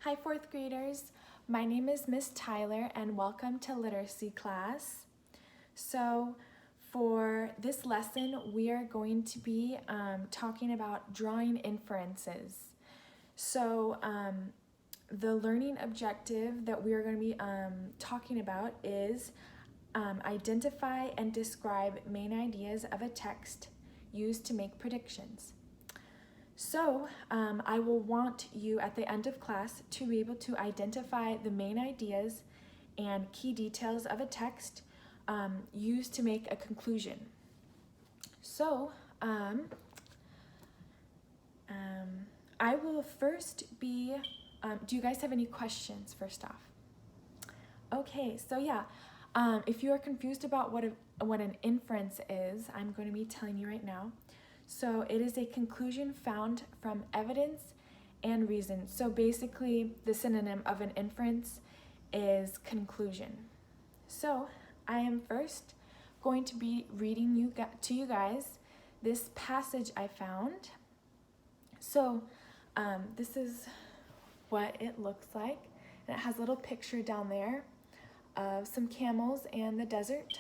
Hi, fourth graders. My name is Miss Tyler and welcome to literacy class. So for this lesson, we are going to be talking about drawing inferences. So the learning objective that we are going to be talking about is identify and describe main ideas of a text used to make predictions. So I will want you at the end of class to be able to identify the main ideas and key details of a text used to make a conclusion. So I will first be, do you guys have any questions first off? Okay, so yeah, if you are confused about what an inference is, I'm going to be telling you right now. So it is a conclusion found from evidence and reason. So basically the synonym of an inference is conclusion. So I am first going to be reading to you guys this passage I found. So this is what it looks like. And it has a little picture down there of some camels and the desert.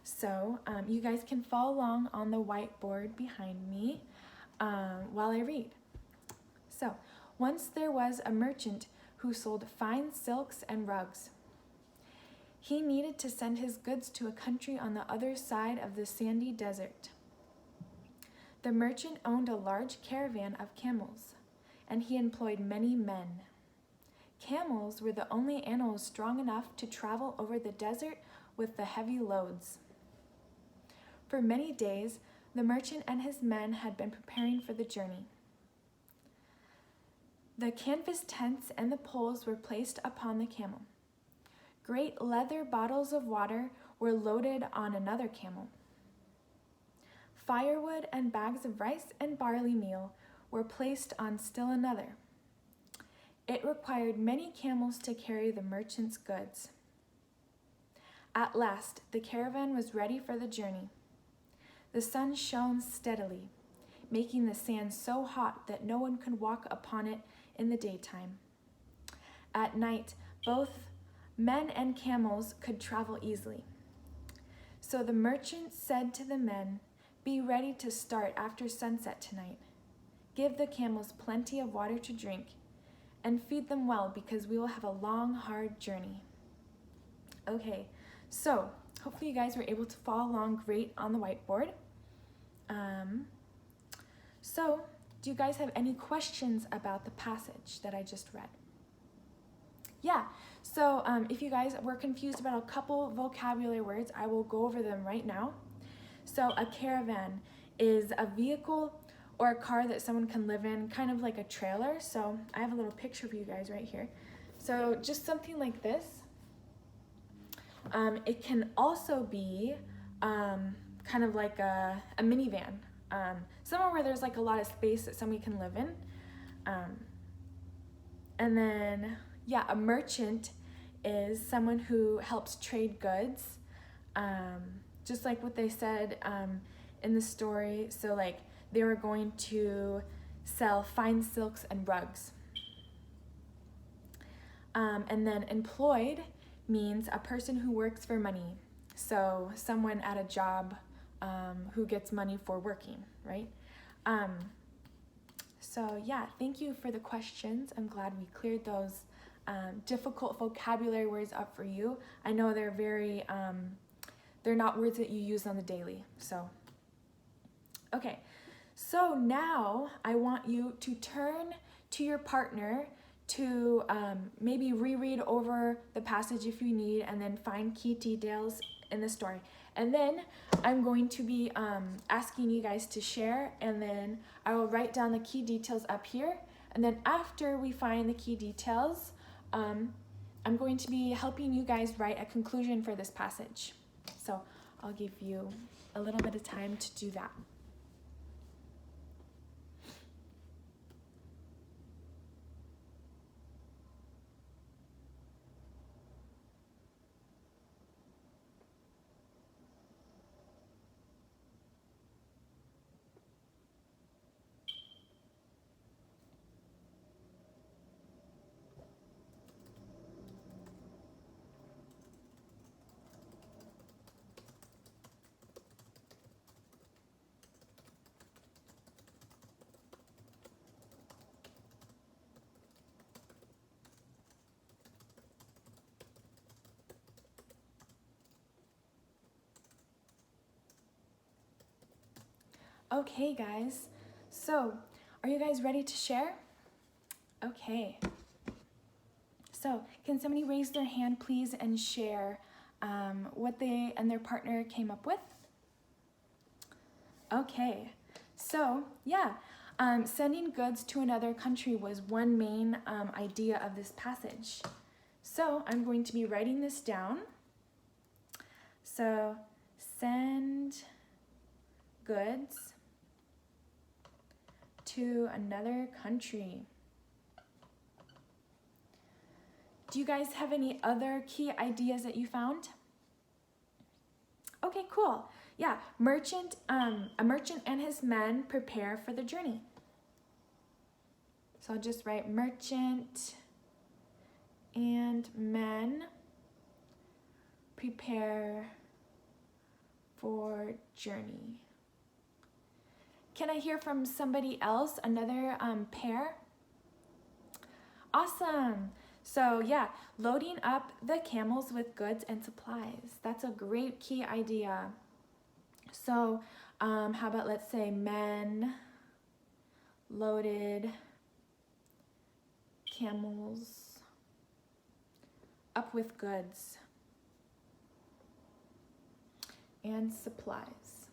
So you guys can follow along on the whiteboard behind me while I read. So, once there was a merchant who sold fine silks and rugs. He needed to send his goods to a country on the other side of the sandy desert. The merchant owned a large caravan of camels, and he employed many men. Camels were the only animals strong enough to travel over the desert with the heavy loads. For many days, the merchant and his men had been preparing for the journey. The canvas tents and the poles were placed upon the camel. Great leather bottles of water were loaded on another camel. Firewood and bags of rice and barley meal were placed on still another. It required many camels to carry the merchant's goods. At last, the caravan was ready for the journey. The sun shone steadily, making the sand so hot that no one could walk upon it in the daytime. At night, both men and camels could travel easily. So the merchant said to the men, "Be ready to start after sunset tonight. Give the camels plenty of water to drink, and feed them well because we will have a long, hard journey." Okay, so hopefully you guys were able to follow along great on the whiteboard. So do you guys have any questions about the passage that I just read? Yeah, so if you guys were confused about a couple vocabulary words, I will go over them right now. So a caravan is a vehicle or a car that someone can live in, kind of like a trailer. So I have a little picture for you guys right here. So just something like this. It can also be kind of like a minivan, somewhere where there's like a lot of space that somebody can live in. And then, yeah, a merchant is someone who helps trade goods, just like what they said in the story. So like they were going to sell fine silks and rugs. And then employed means a person who works for money. So someone at a job who gets money for working, right? So yeah, thank you for the questions. I'm glad we cleared those difficult vocabulary words up for you. I know they're very, they're not words that you use on the daily, so. Okay, so now I want you to turn to your partner to maybe reread over the passage if you need, and then find key details in the story. And then I'm going to be asking you guys to share, and then I will write down the key details up here. And then after we find the key details, I'm going to be helping you guys write a conclusion for this passage. So I'll give you a little bit of time to do that. Okay, guys. So, are you guys ready to share? Okay. So, can somebody raise their hand, please, and share what they and their partner came up with? Okay. So, yeah, sending goods to another country was one main idea of this passage. So, I'm going to be writing this down. So, send goods to another country. Do you guys have any other key ideas that you found? Okay, cool. Yeah, a merchant and his men prepare for the journey. So I'll just write merchant and men prepare for journey. Can I hear from somebody else, another pair? Awesome. So yeah, loading up the camels with goods and supplies. That's a great key idea. So how about, let's say, men loaded camels up with goods and supplies.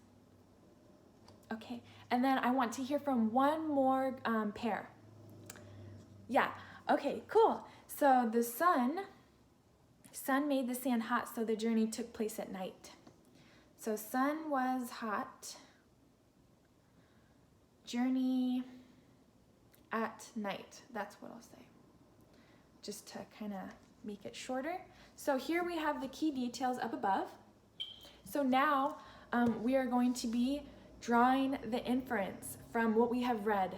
Okay, and then I want to hear from one more pair. Yeah, okay, cool. So the sun made the sand hot, so the journey took place at night. So sun was hot, journey at night. That's what I'll say, just to kind of make it shorter. So here we have the key details up above. So now we are going to be drawing the inference from what we have read,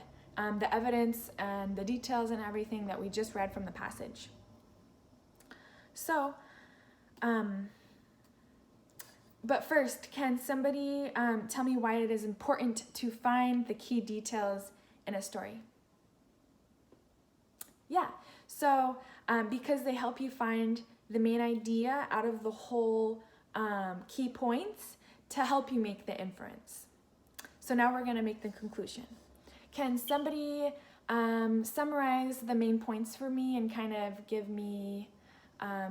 the evidence and the details and everything that we just read from the passage. So, but first, can somebody tell me why it is important to find the key details in a story? Yeah, so because they help you find the main idea out of the whole key points to help you make the inference. So now we're going to make the conclusion. Can somebody summarize the main points for me and kind of give me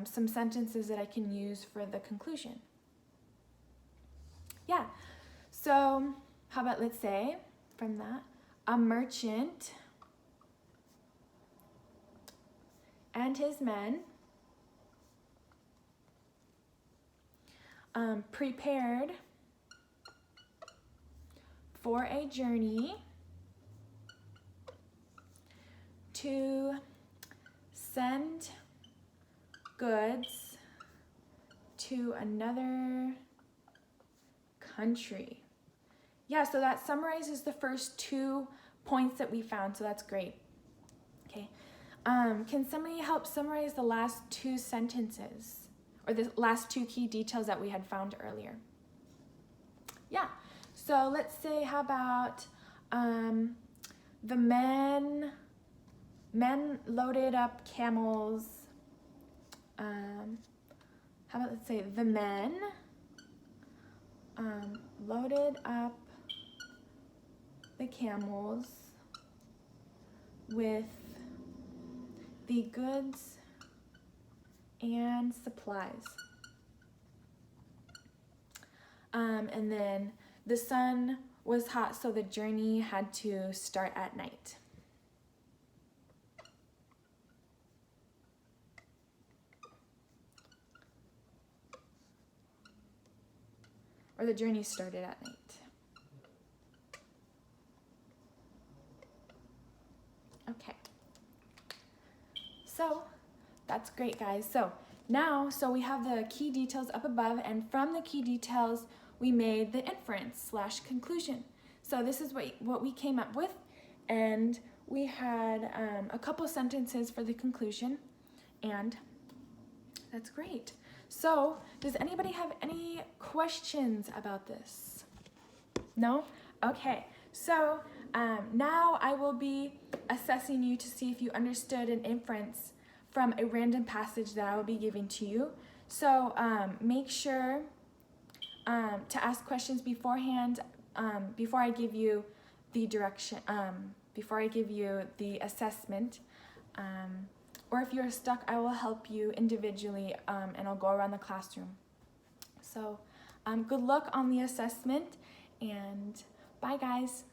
some sentences that I can use for the conclusion? Yeah, so how about, let's say, from that, a merchant and his men prepared for a journey to send goods to another country. Yeah, so that summarizes the first 2 points that we found, so that's great. Okay, can somebody help summarize the last 2 sentences, or the last 2 key details that we had found earlier? Yeah, so let's say, how about the men loaded up camels. How about, let's say, the men loaded up the camels with the goods and supplies. And then the sun was hot, so the journey had to start at night. Or the journey started at night. Okay. So that's great, guys. So now, we have the key details up above, and from the key details, we made the inference / conclusion. So this is what we came up with, and we had a couple sentences for the conclusion, and that's great. So does anybody have any questions about this? No? Okay. So now I will be assessing you to see if you understood an inference from a random passage that I will be giving to you. So make sure to ask questions beforehand before I give you the direction, before I give you the assessment, or if you're stuck, I will help you individually, and I'll go around the classroom. So good luck on the assessment, and bye guys.